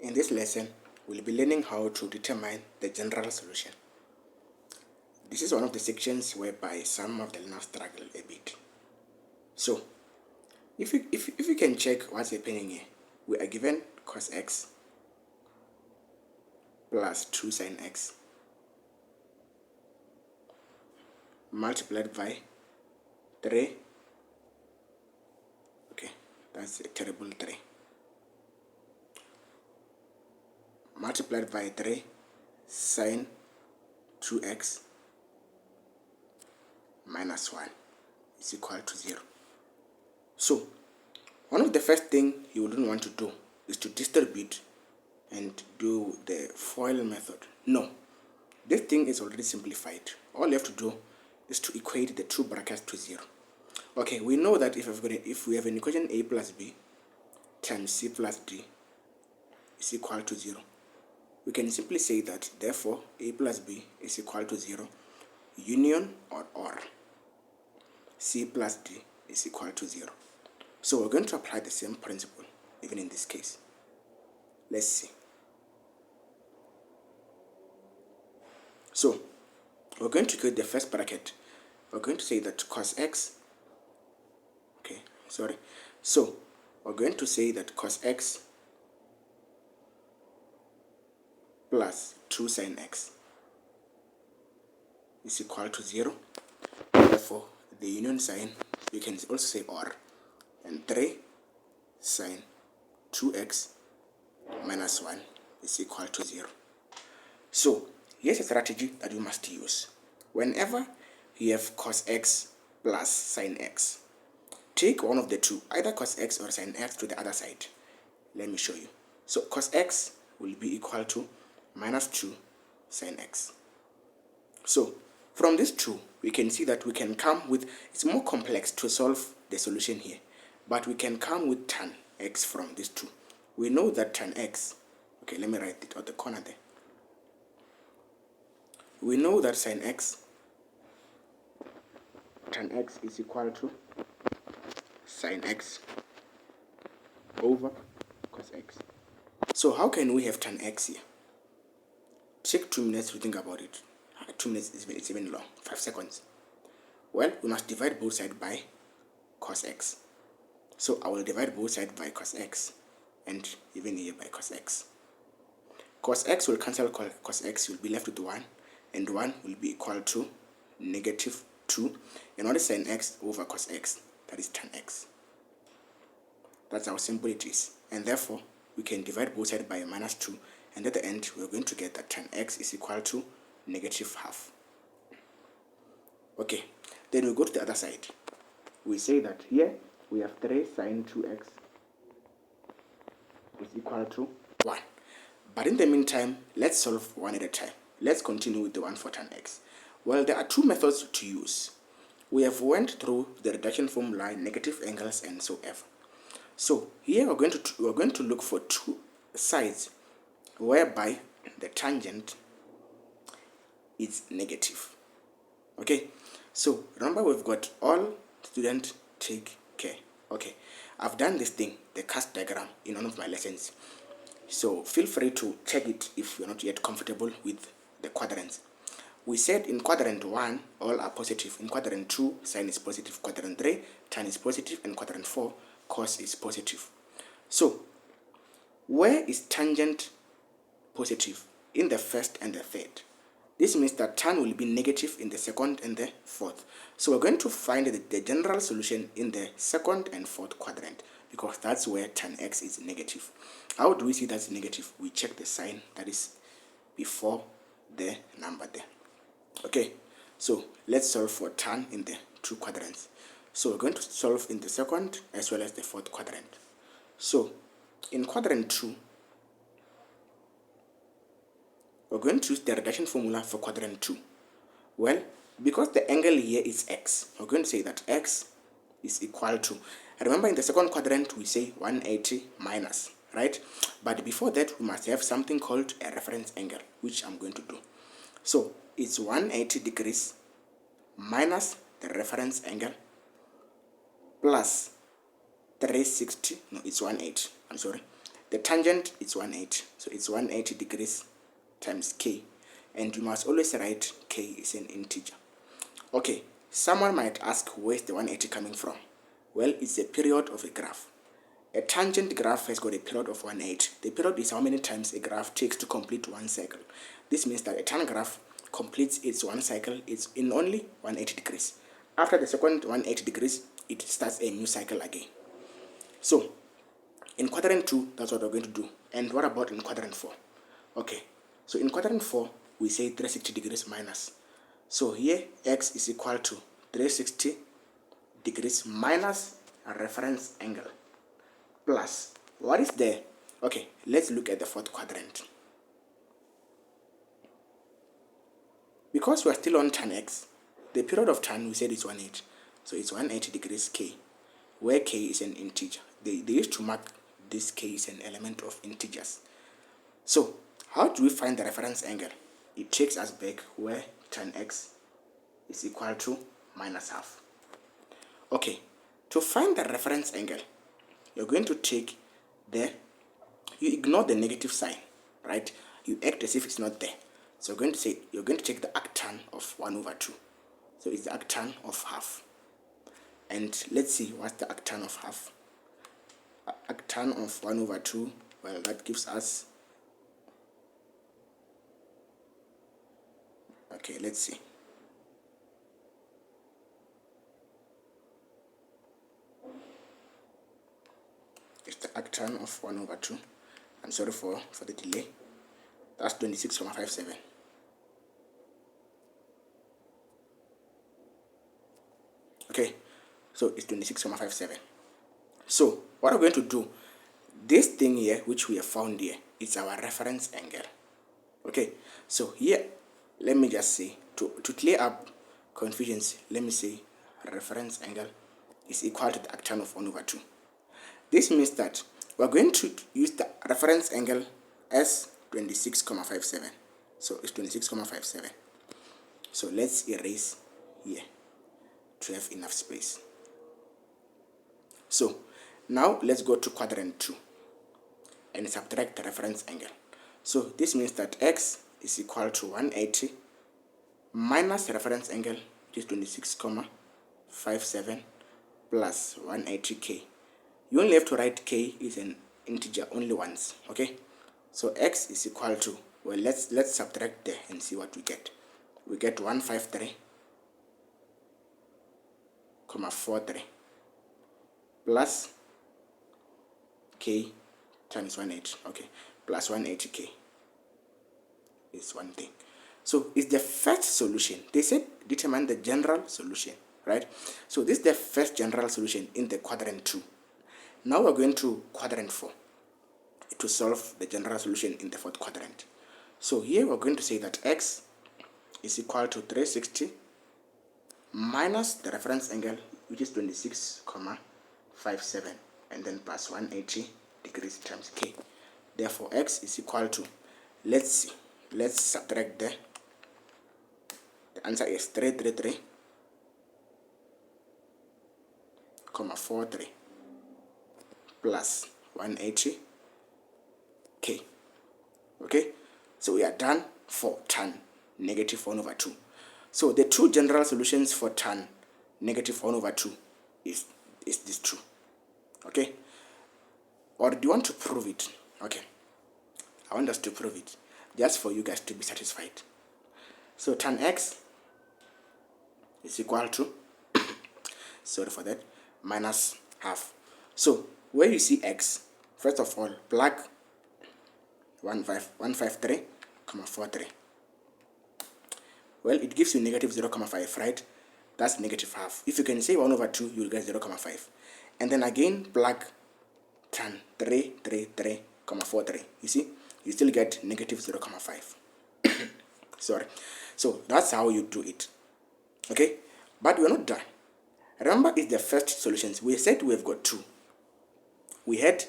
In this lesson, we'll be learning how to determine the general solution. This is one of the sections whereby some of the learners struggle a bit. So, if you can check what's happening here, we are given cos x plus 2 sin x multiplied by 3. Okay, that's a terrible 3. Multiplied by 3 sine 2x minus 1 is equal to 0. So, one of the first thing you wouldn't want to do is to distribute and do the FOIL method. No, this thing is already simplified. All you have to do is to equate the two brackets to 0. Okay, we know that if we have an equation a plus b times c plus d is equal to 0, we can simply say that therefore a plus b is equal to 0 union or c plus d is equal to 0. So we're going to apply the same principle even in this case. Let's see. So we're going to create the first bracket. We're going to say that cos x, so we're going to say that cos x plus 2 sin x is equal to 0. Therefore, the union sign, you can also say or, and 3 sin 2x minus 1 is equal to 0. So, here's a strategy that you must use. Whenever you have cos x plus sin x, take one of the two, either cos x or sin x, to the other side. Let me show you. So, cos x will be equal to minus 2 sin x. So, from these two, we can see that we can come with, it's more complex to solve the solution here, but we can come with tan x from these two. We know that tan x, okay, let me write it at the corner there. We know that sin x, tan x is equal to sin x over cos x. So how can we have tan x here? Take 2 minutes to think about it. 2 minutes it's even long. 5 seconds. Well, we must divide both sides by cos x. So I will divide both sides by cos x, and even here by cos x. Cos x will cancel cos x, will be left with 1, and 1 will be equal to negative 2, and what is sin x over cos x? That is tan x. That's how simple it is, and therefore we can divide both sides by minus 2, and at the end we're going to get that tan x is equal to negative half. Okay, then we go to the other side. We say that here we have 3 sin 2x is equal to 1. But in the meantime, let's solve one at a time. Let's continue with the one for tan x. Well, there are two methods to use. We have went through the reduction formula, negative angles, and so ever. So here we're going to look for two sides whereby the tangent is negative. Okay, so remember, we've got all students take care. Okay, I've done this thing, the cast diagram, in one of my lessons, so feel free to check it if you're not yet comfortable with the quadrants. We said in quadrant 1 all are positive, in quadrant 2 sine is positive, quadrant 3 tan is positive, and quadrant 4 cos is positive. So where is tangent positive? In the first and the third. This means that tan will be negative in the second and the fourth. So we're going to find the general solution in the second and fourth quadrant, because that's where tan x is negative. How do we see that's negative? We check the sign that is before the number there. Okay, so let's solve for tan in the two quadrants. So we're going to solve in the second as well as the fourth quadrant. So in quadrant 2, we're going to use the reduction formula for quadrant 2. Well, because the angle here is x, we're going to say that x is equal to, remember in the second quadrant we say 180 minus, right? But before that we must have something called a reference angle, which I'm going to do. So it's 180 degrees minus the reference angle plus 360, no, it's 180, I'm sorry. The tangent is 180, so it's 180 degrees times k, and you must always write k is an integer. Okay, someone might ask, where's the 180 coming from? Well, it's the period of a graph. A tangent graph has got a period of 180. The period is how many times a graph takes to complete one cycle. This means that a tan graph completes its one cycle it's in only 180 degrees. After the second 180 degrees, it starts a new cycle again. So, in quadrant 2, that's what we're going to do. And what about in quadrant 4? Okay, so in quadrant 4, we say 360 degrees minus. So here, x is equal to 360 degrees minus a reference angle plus, what is there? Okay, let's look at the fourth quadrant. Because we're still on tan x, the period of tan we said is 180. So it's 180 degrees k, where k is an integer. They used to mark this k as an element of integers. So how do we find the reference angle? It takes us back where tan x is equal to minus half. Okay, to find the reference angle, you're going to take you ignore the negative sign, right? You act as if it's not there. So you're going to take the arctan of 1 over 2. So it's the arctan of half. And let's see what's the arctan of half. Arctan of 1 over 2, well, that gives us, okay, let's see. It's the arctan of 1 over 2. I'm sorry for the delay. That's 26.57. Okay, so it's 26.57. So what we're going to do, this thing here which we have found here, is our reference angle. Okay, so here let me just say, to clear up confusions, let me say reference angle is equal to the arctan of 1 over 2. This means that we're going to use the reference angle as 26.57. So it's 26.57. So let's erase here to have enough space. So now let's go to quadrant 2 and subtract the reference angle. So this means that x is equal to 180 minus the reference angle, which is 26.57 plus 180k. You only have to write k is an integer only once. Okay, so x is equal to, well, let's subtract there and see what we get. We get 153.43 plus k times 180. Okay, plus 180k is one thing. So it's the first solution. They said determine the general solution, right? So this is the first general solution in the quadrant 2. Now we're going to quadrant 4 to solve the general solution in the fourth quadrant. So here we're going to say that x is equal to 360 minus the reference angle, which is 26.57, and then plus 180 degrees times k. Therefore x is equal to, let's subtract there. The answer is 333.43 plus 180k. Okay, so we are done for tan negative 1 over 2. So the two general solutions for tan negative 1 over 2 is this true. Okay, or do you want to prove it? Okay, I want us to prove it just for you guys to be satisfied. So tan x is equal to sorry for that, minus half. So where you see x, first of all, plug 153.43. Well, it gives you negative 0.5, right? That's negative half. If you can say 1 over 2, you'll get 0.5. And then again, plug tan 333.43. You see, you still get negative 0.5. Sorry. So that's how you do it. Okay? But we're not done. Remember, it's the first solutions. We said we've got two. We had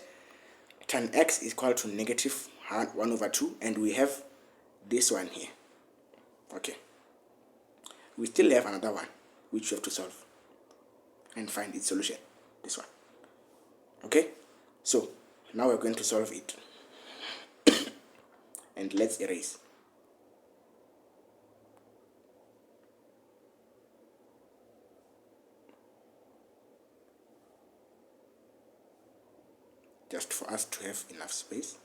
tan x is equal to negative 1 over 2, and we have this one here. Okay. We still have another one which we have to solve and find its solution. This one. Okay. So Now we're going to solve it. And let's erase. Just for us to have enough space.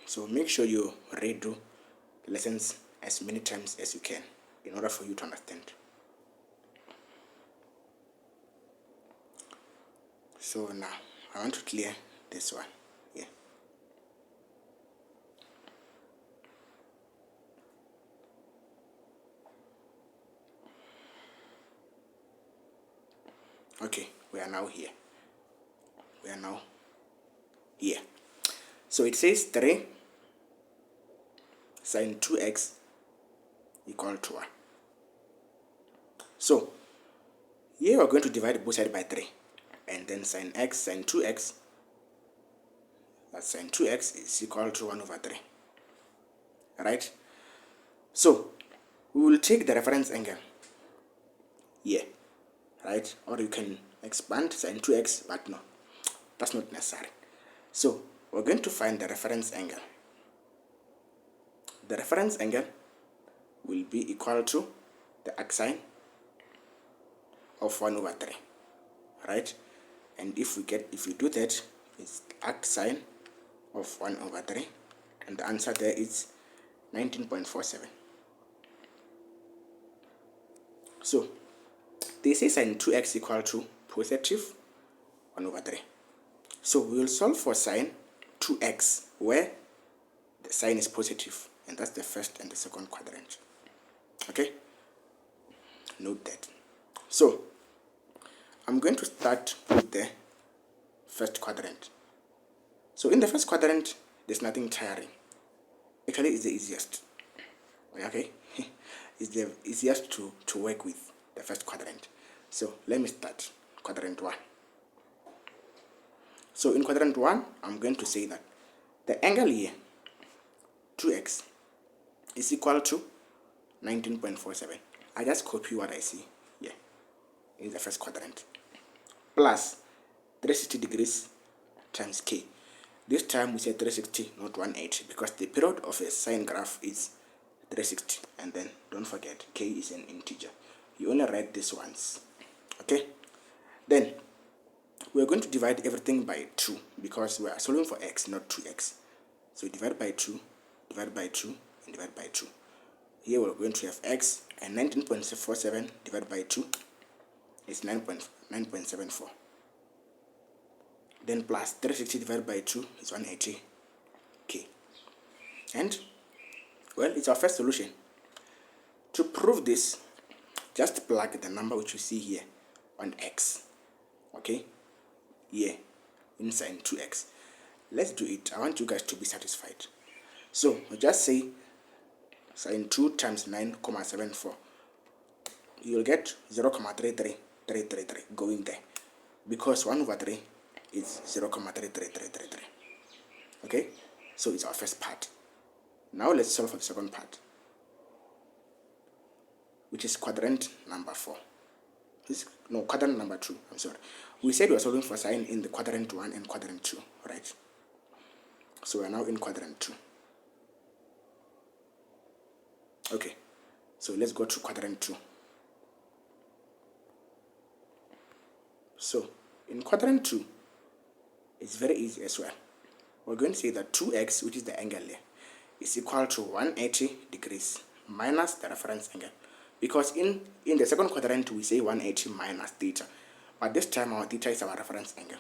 So make sure you redo the lessons as many times as you can in order for you to understand. So now I want to clear this one here. Okay, we are now here. We are now here. So it says 3 sine 2x equal to 1. So here we're going to divide both sides by 3. And then sine 2x, that's sine 2x is equal to 1 over 3. Right? So we will take the reference angle here. Right? Or you can expand sine 2x, but no, that's not necessary. So we're going to find the reference angle. The reference angle will be equal to the arcsine of 1 over 3. Right? And if we do that, it's arcsine of 1 over 3, and the answer there is 19.47. So they say sine 2x equal to positive 1 over 3. So we will solve for sine 2x where the sign is positive, and that's the first and the second quadrant. Okay? Note that. So I'm going to start with the first quadrant. So in the first quadrant, there's nothing tiring. Actually, it's the easiest. Okay? It's the easiest to work with, the first quadrant. So let me start quadrant 1. So in quadrant 1, I'm going to say that the angle here, 2x, is equal to 19.47. I just copy what I see here in the first quadrant, plus 360 degrees times k. This time we say 360, not 180, because the period of a sine graph is 360. And then don't forget, k is an integer. You only write this once. Okay? Then we're going to divide everything by 2, because we are solving for x, not 2x. So divide by 2, divide by 2, and divide by 2. Here we're going to have x, and 19.47 divided by 2 is 9.74. Then plus 360 divided by 2 is 180k. And, well, it's our first solution. To prove this, just plug the number which you see here on x. Okay? Here, in sine 2x. Let's do it. I want you guys to be satisfied. So, we just say sine 2 times 9.74. You'll get 0.33333 going there. Because 1 over 3 is 0.33333. Okay? So it's our first part. Now let's solve for the second part, which is quadrant number 4. Quadrant number 2. I'm sorry. We said we are solving for sine in the quadrant 1 and quadrant 2, right? So we are now in quadrant 2. Okay, so let's go to quadrant 2. So in quadrant 2, it's very easy as well. We're going to say that 2x, which is the angle here, is equal to 180 degrees minus the reference angle. Because in the second quadrant, we say 180 minus theta. But this time, our theta is our reference angle.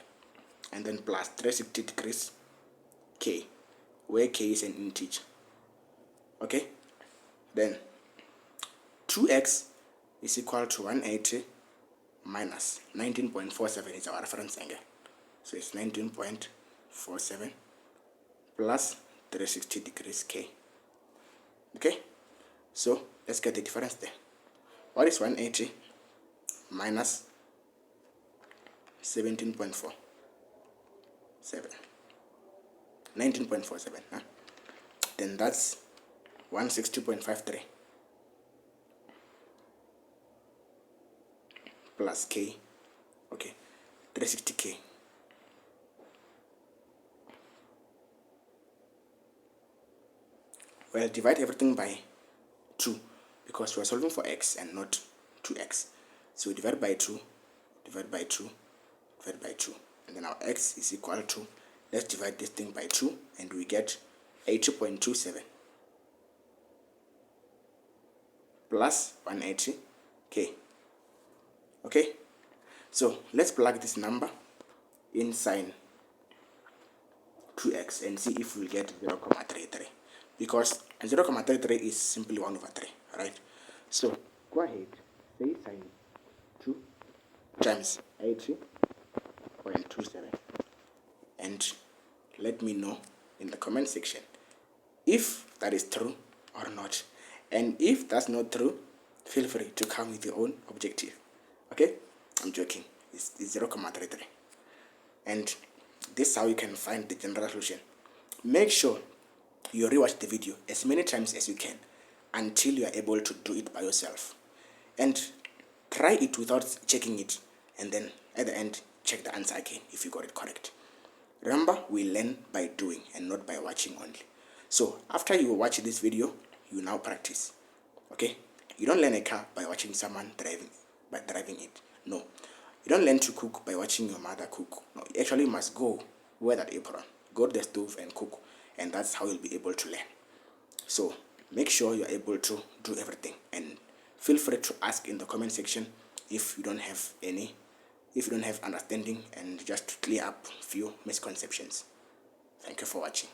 And then plus 360 degrees k, where k is an integer. Okay? Then 2x is equal to 180 minus 19.47 is our reference angle. So it's 19.47 plus 360 degrees k. Okay? So let's get the difference there. What is 180 minus 17.47, 19.47, huh? Then that's 160.53 plus k, okay, 360k. Well, divide everything by 2 because we're solving for x and not 2x. So we divide by 2, divide by 2, divide by 2, and then our x is equal to, let's divide this thing by 2 and we get 80.27 plus 180k. Okay, so let's plug this number inside 2x and see if we get 0.33, because 0.33 is simply 1 over 3, right? So go ahead, say sine 2 times 80.27 and let me know in the comment section if that is true or not. And if that's not true, feel free to come with your own objective. Okay, I'm joking, it's 0.33. And this is how you can find the general solution. Make sure you rewatch the video as many times as you can until you are able to do it by yourself. And try it without checking it, and then at the end check the answer again if you got it correct. Remember, we learn by doing and not by watching only. So after you watch this video, you now practice. Okay, you don't learn a car by watching someone driving it. No, you don't learn to cook by watching your mother cook. No, you actually must go wear that apron, go to the stove and cook, and that's how you'll be able to learn. So make sure you're able to do everything, and feel free to ask in the comment section if you don't have understanding, and just to clear up few misconceptions. Thank you for watching.